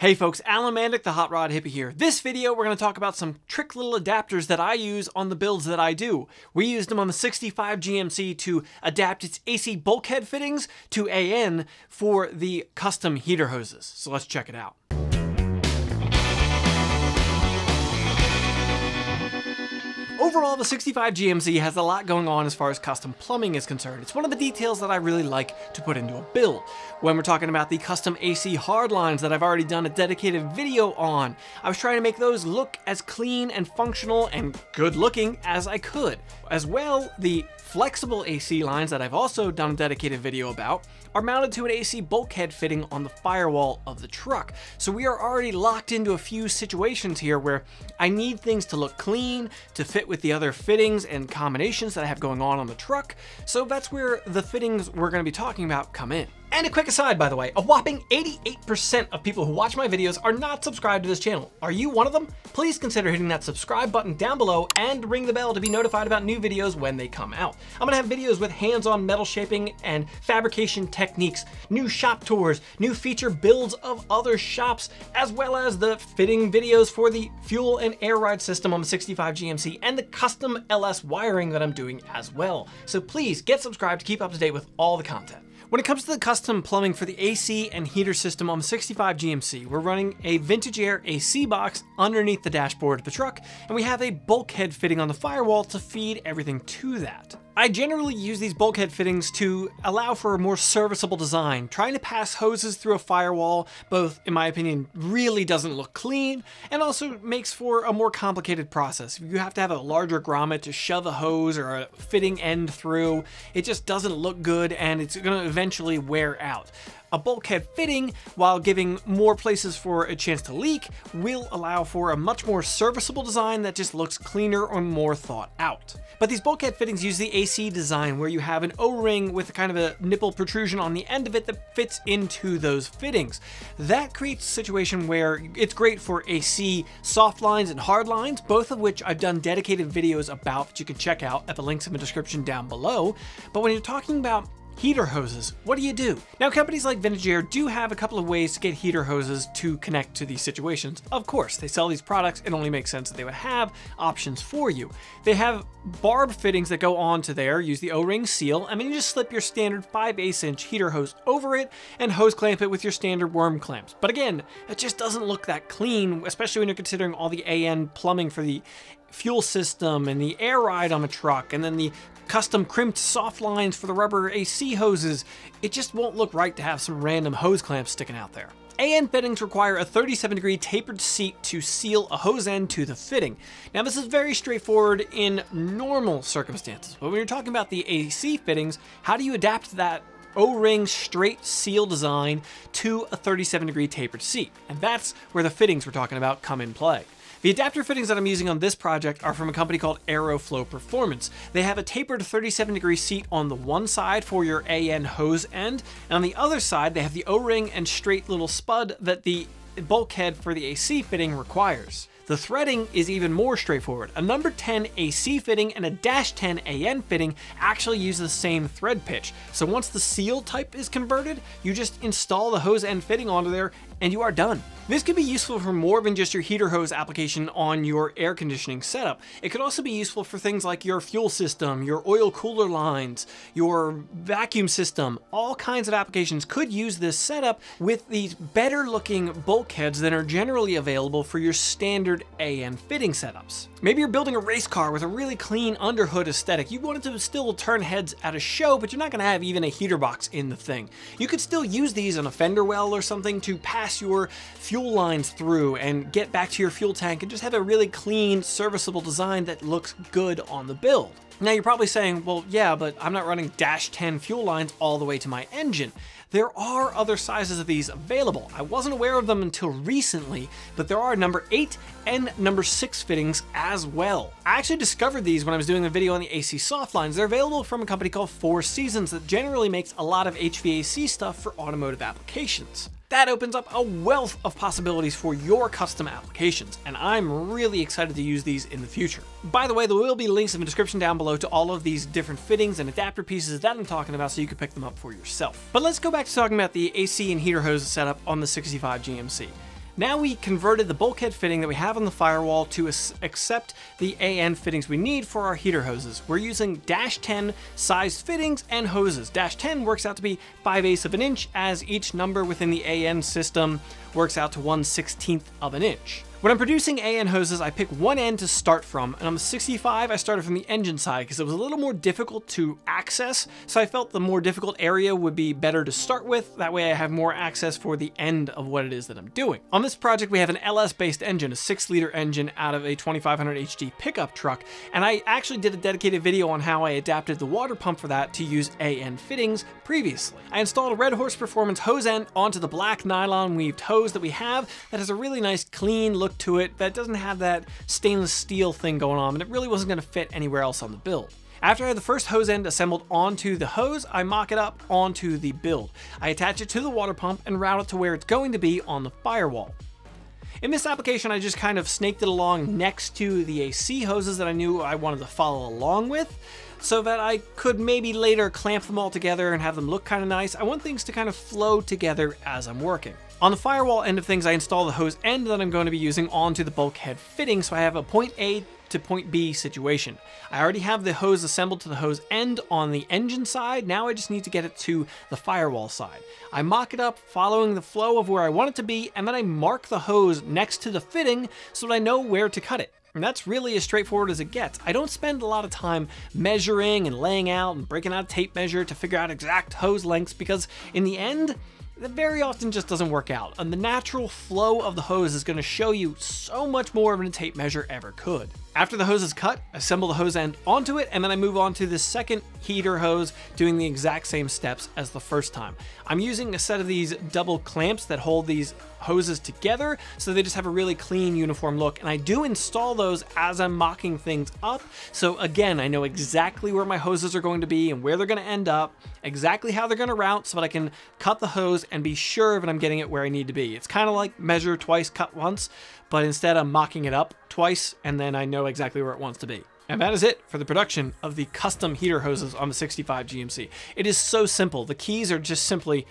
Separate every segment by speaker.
Speaker 1: Hey folks, Alan Mandic, the Hot Rod Hippie here. This video, we're going to talk about some trick little adapters that I use on the builds that I do. We used them on the 65 GMC to adapt its AC Bulkhead fittings to AN for the custom heater hoses. So let's check it out. Overall, the 65 GMC has a lot going on as far as custom plumbing is concerned. It's one of the details that I really like to put into a build. When we're talking about the custom AC hardlines that I've already done a dedicated video on, I was trying to make those look as clean and functional and good looking as I could. As well, the flexible AC lines that I've also done a dedicated video about are mounted to an AC bulkhead fitting on the firewall of the truck. So we are already locked into a few situations here where I need things to look clean, to fit with the other fittings and combinations that I have going on the truck. So that's where the fittings we're going to be talking about come in. And a quick aside, by the way, a whopping 88% of people who watch my videos are not subscribed to this channel. Are you one of them? Please consider hitting that subscribe button down below and ring the bell to be notified about new videos when they come out. I'm gonna have videos with hands-on metal shaping and fabrication techniques, new shop tours, new feature builds of other shops, as well as the fitting videos for the fuel and air ride system on the 65 GMC and the custom LS wiring that I'm doing as well. So please get subscribed to keep up to date with all the content. When it comes to the custom plumbing for the AC and heater system on the 65 GMC, we're running a Vintage Air AC box underneath the dashboard of the truck, and we have a bulkhead fitting on the firewall to feed everything to that. I generally use these bulkhead fittings to allow for a more serviceable design. Trying to pass hoses through a firewall, both in my opinion, really doesn't look clean, and also makes for a more complicated process. If you have to have a larger grommet to shove a hose or a fitting end through, it just doesn't look good and it's going to eventually wear out. A bulkhead fitting, while giving more places for a chance to leak, will allow for a much more serviceable design that just looks cleaner or more thought out. But these bulkhead fittings use the AC design where you have an O-ring with kind of a nipple protrusion on the end of it that fits into those fittings. That creates a situation where it's great for AC soft lines and hard lines, both of which I've done dedicated videos about that you can check out at the links in the description down below. But when you're talking about heater hoses, what do you do? Now, companies like Vintage Air do have a couple of ways to get heater hoses to connect to these situations. Of course, they sell these products, it only makes sense that they would have options for you. They have barb fittings that go onto there, use the O-ring seal, and then you just slip your standard 5/8" heater hose over it and hose clamp it with your standard worm clamps. But again, it just doesn't look that clean, especially when you're considering all the AN plumbing for the fuel system and the air ride on the truck, and then the custom crimped soft lines for the rubber AC hoses. It just won't look right to have some random hose clamps sticking out there. AN fittings require a 37-degree tapered seat to seal a hose end to the fitting. Now, this is very straightforward in normal circumstances, but when you're talking about the AC fittings, how do you adapt that O-ring straight seal design to a 37-degree tapered seat? And that's where the fittings we're talking about come in play. The adapter fittings that I'm using on this project are from a company called AeroFlow Performance. They have a tapered 37-degree seat on the one side for your AN hose end, and on the other side they have the O-ring and straight little spud that the bulkhead for the AC fitting requires. The threading is even more straightforward. A number 10 AC fitting and a -10 AN fitting actually use the same thread pitch. So once the seal type is converted, you just install the hose end fitting onto there and you are done. This could be useful for more than just your heater hose application on your air conditioning setup. It could also be useful for things like your fuel system, your oil cooler lines, your vacuum system. All kinds of applications could use this setup with these better looking bulkheads than are generally available for your standard AN fitting setups. Maybe you're building a race car with a really clean underhood aesthetic. You want it to still turn heads at a show, but you're not going to have even a heater box in the thing. You could still use these on a fender well or something to pass your fuel lines through and get back to your fuel tank and just have a really clean, serviceable design that looks good on the build. Now you're probably saying, well, yeah, but I'm not running -10 fuel lines all the way to my engine. There are other sizes of these available. I wasn't aware of them until recently, but there are number 8 and number 6 fittings as well. I actually discovered these when I was doing a video on the AC soft lines. They're available from a company called 4 Seasons that generally makes a lot of HVAC stuff for automotive applications. That opens up a wealth of possibilities for your custom applications, and I'm really excited to use these in the future. By the way, there will be links in the description down below to all of these different fittings and adapter pieces that I'm talking about so you can pick them up for yourself. But let's go back to talking about the AC and heater hose setup on the 65 GMC. Now we converted the bulkhead fitting that we have on the firewall to accept the AN fittings we need for our heater hoses. We're using -10 sized fittings and hoses. -10 works out to be 5/8 of an inch, as each number within the AN system works out to 1/16 of an inch. When I'm producing AN hoses, I pick one end to start from, and on the 65, I started from the engine side because it was a little more difficult to access, so I felt the more difficult area would be better to start with. That way I have more access for the end of what it is that I'm doing. On this project, we have an LS-based engine, a 6-liter engine out of a 2500 HD pickup truck, and I actually did a dedicated video on how I adapted the water pump for that to use AN fittings previously. I installed a Red Horse Performance hose end onto the black nylon weaved hose that we have that has a really nice clean look to it that doesn't have that stainless steel thing going on, and it really wasn't going to fit anywhere else on the build. After I had the first hose end assembled onto the hose, I mock it up onto the build. I attach it to the water pump and route it to where it's going to be on the firewall. In this application, I just kind of snaked it along next to the AC hoses that I knew I wanted to follow along with, so that I could maybe later clamp them all together and have them look kind of nice. I want things to kind of flow together as I'm working. On the firewall end of things, I install the hose end that I'm going to be using onto the bulkhead fitting, so I have a point A to point B situation. I already have the hose assembled to the hose end on the engine side. Now I just need to get it to the firewall side. I mock it up following the flow of where I want it to be, and then I mark the hose next to the fitting so that I know where to cut it. And that's really as straightforward as it gets. I don't spend a lot of time measuring and laying out and breaking out a tape measure to figure out exact hose lengths, because in the end, that very often just doesn't work out, and the natural flow of the hose is going to show you so much more than a tape measure ever could. After the hose is cut, I assemble the hose end onto it, and then I move on to the second heater hose, doing the exact same steps as the first time. I'm using a set of these double clamps that hold these hoses together, so they just have a really clean, uniform look, and I do install those as I'm mocking things up. So again, I know exactly where my hoses are going to be and where they're going to end up, exactly how they're going to route, so that I can cut the hose and be sure that I'm getting it where I need to be. It's kind of like measure twice, cut once, but instead I'm mocking it up twice, and then I know exactly where it wants to be. And that is it for the production of the custom heater hoses on the 65 GMC. It is so simple. The keys are just simply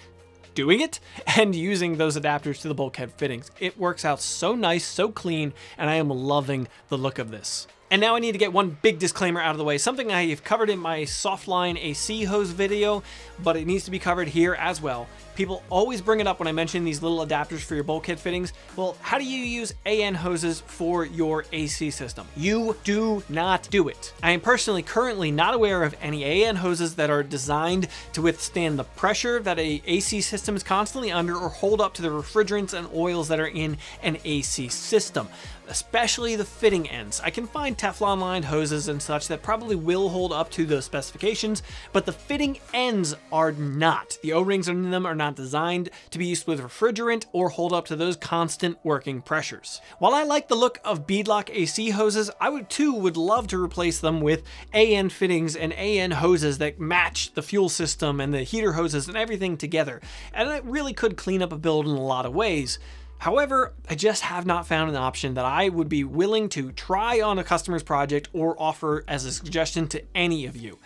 Speaker 1: doing it and using those adapters to the bulkhead fittings. It works out so nice, so clean, and I am loving the look of this. And now I need to get one big disclaimer out of the way, something I have covered in my Softline AC hose video, but it needs to be covered here as well. People always bring it up when I mention these little adapters for your bulkhead fittings. Well, how do you use AN hoses for your AC system? You do not do it. I am personally currently not aware of any AN hoses that are designed to withstand the pressure that a AC system is constantly under, or hold up to the refrigerants and oils that are in an AC system, especially the fitting ends. I can find Teflon lined hoses and such that probably will hold up to those specifications, but the fitting ends are not. The O-rings in them are not designed to be used with refrigerant or hold up to those constant working pressures. While I like the look of beadlock AC hoses, I would love to replace them with AN fittings and AN hoses that match the fuel system and the heater hoses and everything together. And it really could clean up a build in a lot of ways. However, I just have not found an option that I would be willing to try on a customer's project or offer as a suggestion to any of you.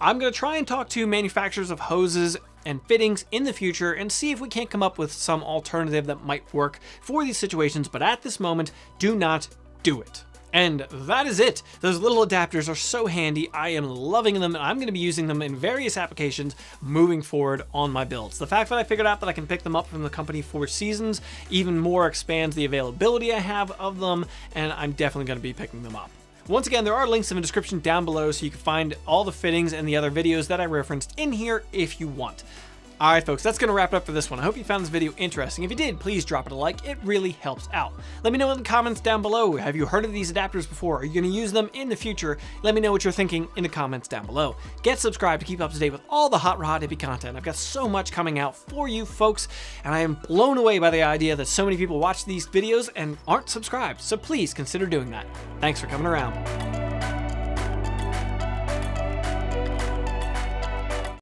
Speaker 1: I'm going to try and talk to manufacturers of hoses and fittings in the future and see if we can't come up with some alternative that might work for these situations, but at this moment, do not do it. And that is it. Those little adapters are so handy. I am loving them, and I'm going to be using them in various applications moving forward on my builds. The fact that I figured out that I can pick them up from the company Four Seasons even more expands the availability I have of them, and I'm definitely going to be picking them up. Once again, there are links in the description down below so you can find all the fittings and the other videos that I referenced in here if you want. Alright folks, that's going to wrap it up for this one. I hope you found this video interesting. If you did, please drop it a like. It really helps out. Let me know in the comments down below. Have you heard of these adapters before? Are you going to use them in the future? Let me know what you're thinking in the comments down below. Get subscribed to keep up to date with all the HotRodHippie content. I've got so much coming out for you folks, and I am blown away by the idea that so many people watch these videos and aren't subscribed. So please consider doing that. Thanks for coming around.